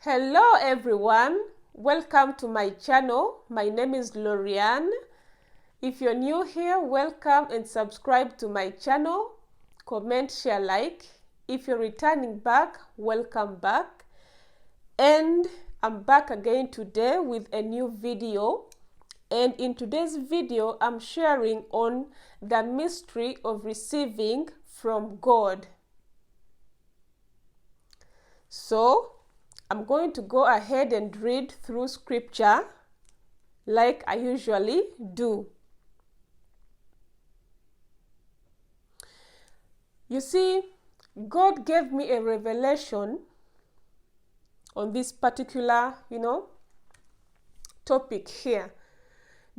Hello everyone, welcome to my channel. My name is Lorianne. If you're new here, welcome and subscribe to my channel. Comment, share, like. If you're returning back, welcome back. And I'm back again today with a new video. And in today's video, I'm sharing on the mystery of receiving from God. So, I'm going to go ahead and read through scripture like I usually do. You see, God gave me a revelation on this particular, topic here.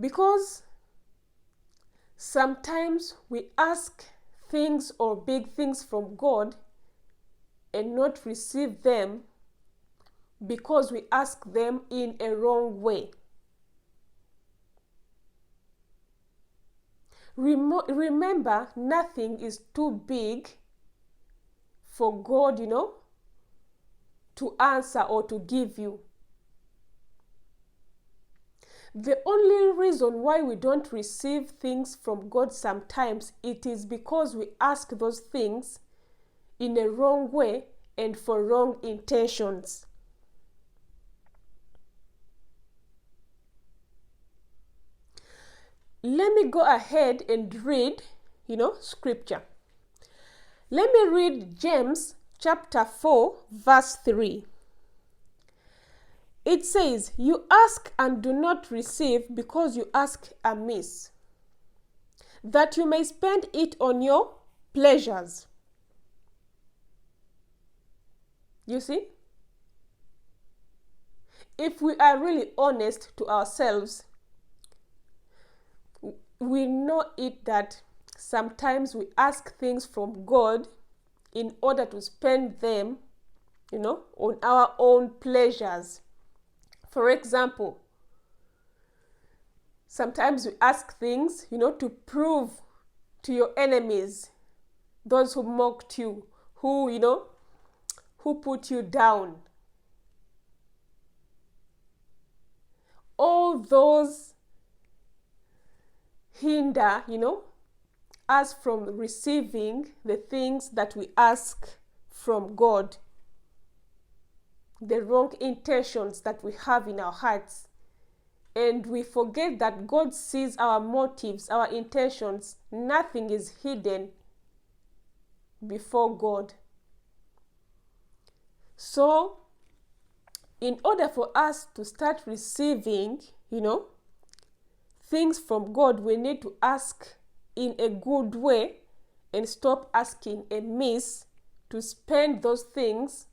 Because sometimes we ask things or big things from God and not receive them because we ask them in a wrong way. Remember, nothing is too big for God, to answer or to give you. The only reason why we don't receive things from God sometimes, it is because we ask those things in a wrong way and for wrong intentions. Let me go ahead and read, scripture. Let me read James chapter 4, verse 3. It says, "You ask and do not receive because you ask amiss, that you may spend it on your pleasures." You see? If we are really honest to ourselves, we know it that sometimes we ask things from God in order to spend them, on our own pleasures. For example, sometimes we ask things, to prove to your enemies, those who mocked you, who put you down. All those hinder, us from receiving the things that we ask from God. The wrong intentions that we have in our hearts. And we forget that God sees our motives, our intentions. Nothing is hidden before God. So, in order for us to start receiving, things from God, we need to ask in a good way and stop asking amiss to spend those things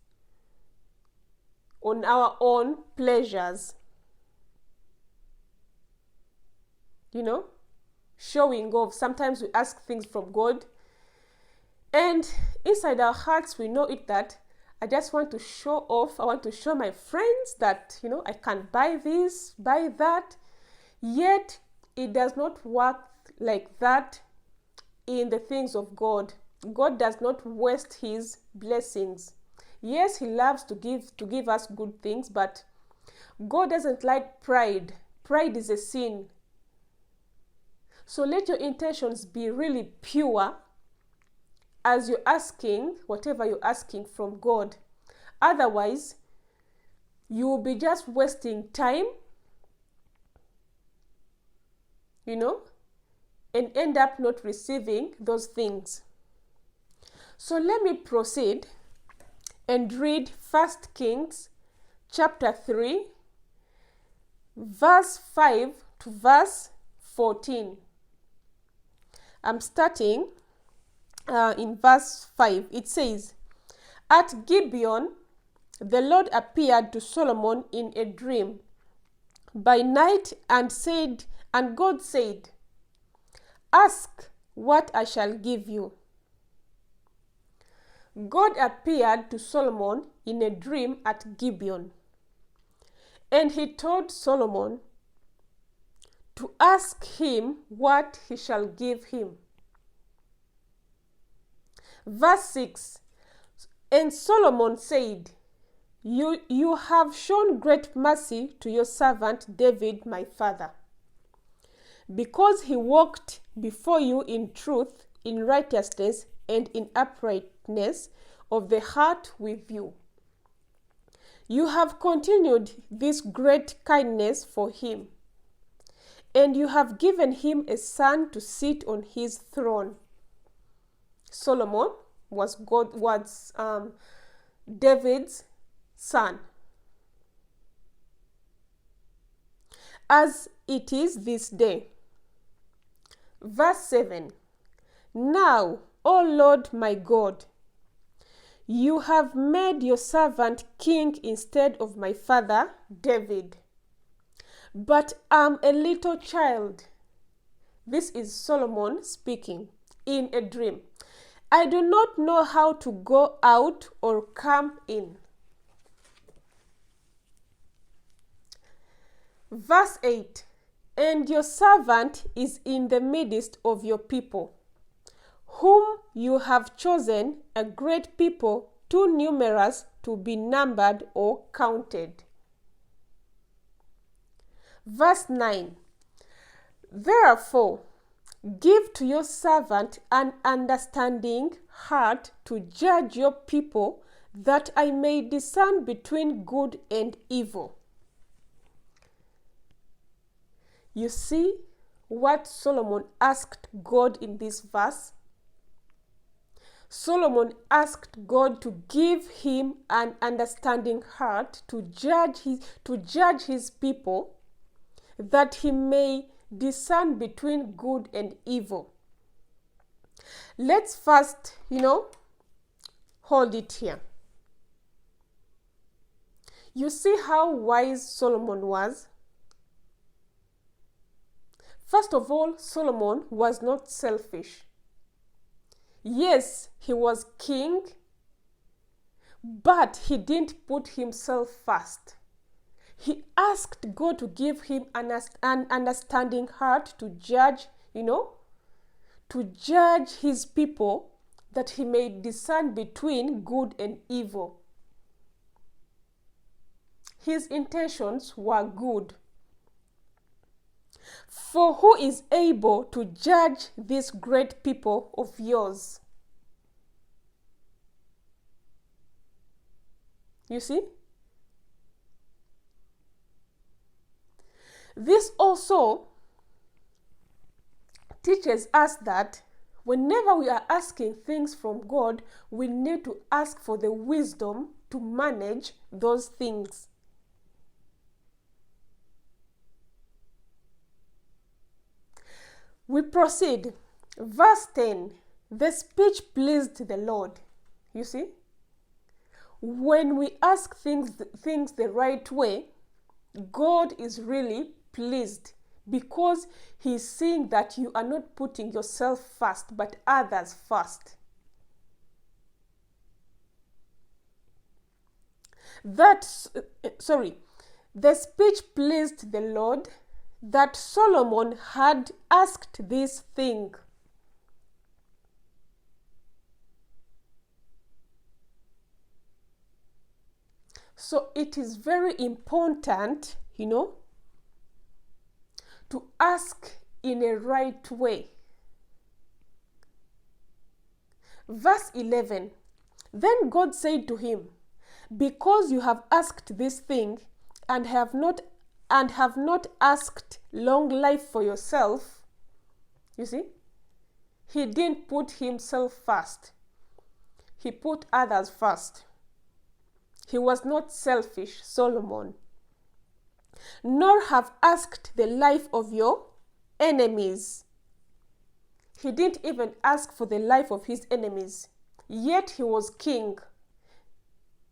on our own pleasures. Showing off. Sometimes we ask things from God and inside our hearts we know it that I just want to show off. I want to show my friends that, I can buy this, buy that. Yet, it does not work like that in the things of God. God does not waste his blessings. Yes, he loves to give us good things, but God doesn't like pride. Pride is a sin. So let your intentions be really pure as you're asking whatever you're asking from God. Otherwise, you will be just wasting time, and end up not receiving those things. So let me proceed and read 1 Kings chapter 3, verse 5 to verse 14. I'm starting in verse 5. It says, "At Gibeon, the Lord appeared to Solomon in a dream by night and God said, 'Ask what I shall give you.' God appeared to Solomon in a dream at Gibeon, and he told Solomon to ask him what he shall give him. Verse 6, "And Solomon said, You have shown great mercy to your servant David, my father, because he walked before you in truth, in righteousness, and in uprightness of the heart with you. You have continued this great kindness for him, and you have given him a son to sit on his throne. Solomon was David's son, as it is this day. Verse 7. Now, O Lord my God, you have made your servant king instead of my father David. But I'm a little child. This is Solomon speaking in a dream. I do not know how to go out or come in. Verse 8. And your servant is in the midst of your people, whom you have chosen, a great people, too numerous to be numbered or counted. Verse 9. Therefore, give to your servant an understanding heart to judge your people, that I may discern between good and evil. You see what Solomon asked God in this verse? Solomon asked God to give him an understanding heart to judge his people, that he may discern between good and evil. Let's first, hold it here. You see how wise Solomon was? First of all, Solomon was not selfish. Yes, he was king, but he didn't put himself first. He asked God to give him an understanding heart to judge, to judge his people, that he may discern between good and evil. His intentions were good. For who is able to judge this great people of yours? You see? This also teaches us that whenever we are asking things from God, we need to ask for the wisdom to manage those things. We proceed. Verse 10. The speech pleased the Lord. You see? When we ask things the right way, God is really pleased, because he's seeing that you are not putting yourself first, but others first. The speech pleased the Lord, that Solomon had asked this thing. So it is very important, to ask in a right way. Verse 11. Then God said to him, because you have asked this thing, and have not asked long life for yourself. You see, he didn't put himself first. He put others first. He was not selfish, Solomon. Nor have asked the life of your enemies. He didn't even ask for the life of his enemies. Yet he was king.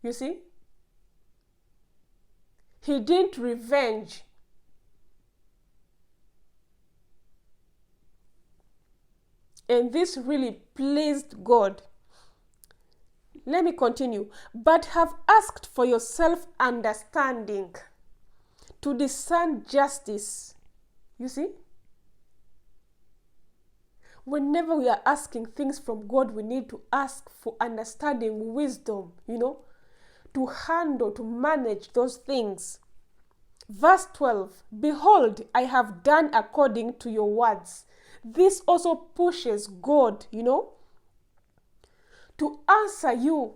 You see? He didn't revenge. And this really pleased God. Let me continue. But have asked for yourself understanding, to discern justice. You see? Whenever we are asking things from God, we need to ask for understanding, wisdom, to handle, to manage those things. Verse 12, behold, I have done according to your words. This also pushes God, to answer you.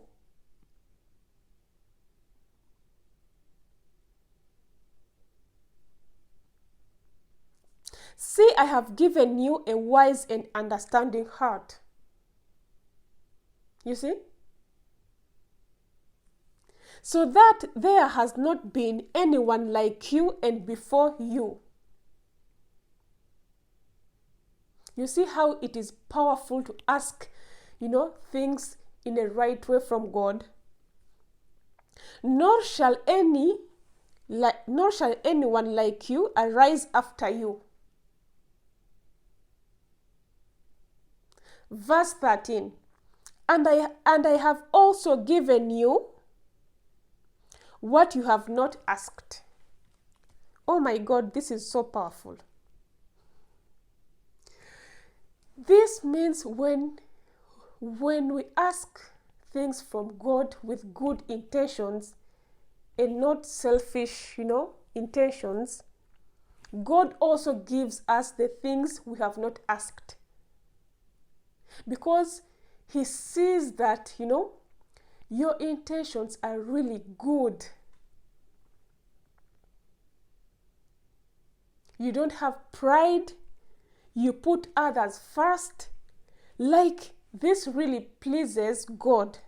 See, I have given you a wise and understanding heart. You see? So that there has not been anyone like you and before you. You see how it is powerful to ask, things in a right way from God. Nor shall anyone like you arise after you. Verse 13. And I have also given you what you have not asked. Oh my God, this is so powerful. This means when we ask things from God with good intentions and not selfish, intentions, God also gives us the things we have not asked. Because He sees that, your intentions are really good. You don't have pride. You put others first. Like, this really pleases God.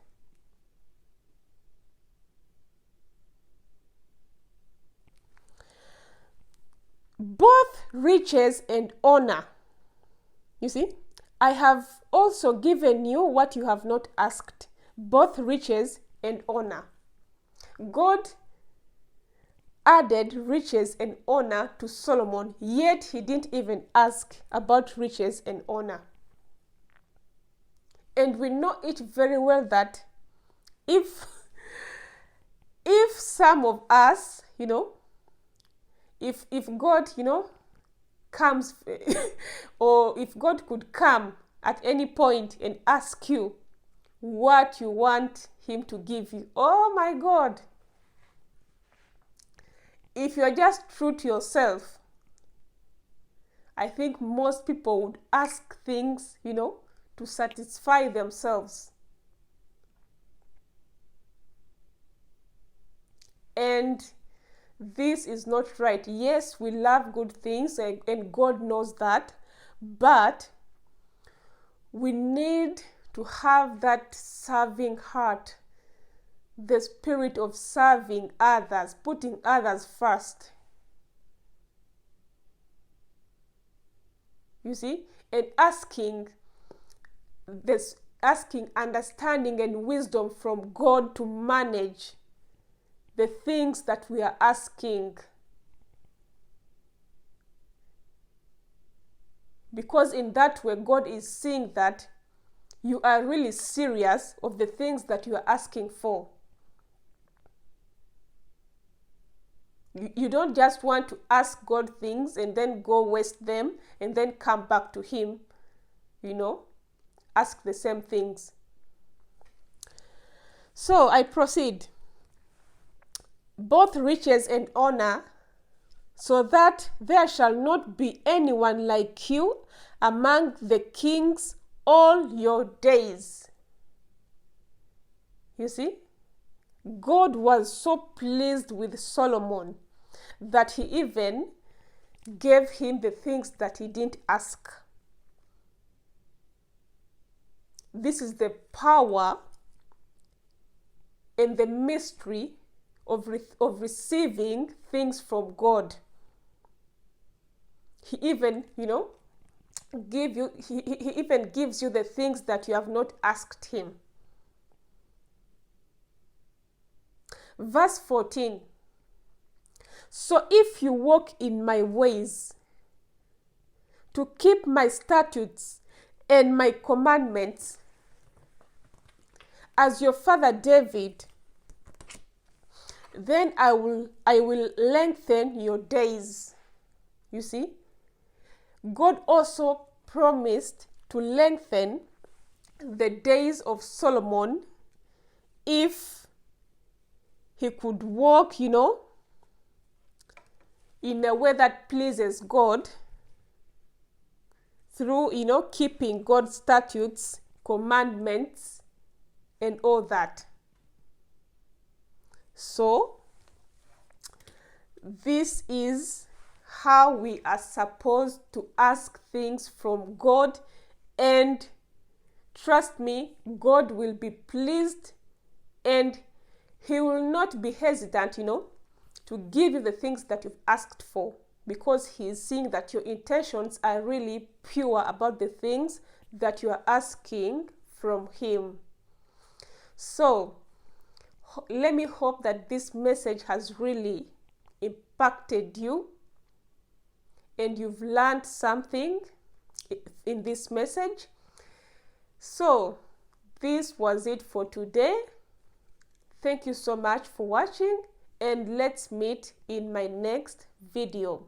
Both riches and honor. You see? I have also given you what you have not asked, both riches and honor. God added riches and honor to Solomon, yet he didn't even ask about riches and honor. And we know it very well that if some of us, if God, comes or if God could come at any point and ask you what you want Him to give you, oh my God, if you're just true to yourself, I think most people would ask things, to satisfy themselves. And this is not right. Yes, we love good things and God knows that, but we need to have that serving heart, the spirit of serving others, putting others first. You see? And asking understanding and wisdom from God to manage the things that we are asking. Because in that way, God is seeing that you are really serious of the things that you are asking for. You don't just want to ask God things and then go waste them and then come back to Him, ask the same things. So I proceed. Both riches and honor, so that there shall not be anyone like you among the kings all your days. You see? God was so pleased with Solomon that He even gave him the things that he didn't ask. This is the power and the mystery of receiving things from God. He even, he even gives you the things that you have not asked Him. Verse 14. So if you walk in my ways, to keep my statutes and my commandments, as your father David, then I will lengthen your days. You see? God also promised to lengthen the days of Solomon if he could walk, in a way that pleases God through, keeping God's statutes, commandments, and all that. So, this is how we are supposed to ask things from God, and trust me, God will be pleased, and he will not be hesitant, to give you the things that you've asked for, because he is seeing that your intentions are really pure about the things that you are asking from him. So, let me hope that this message has really impacted you and you've learned something in this message. So, this was it for today. Thank you so much for watching, and let's meet in my next video.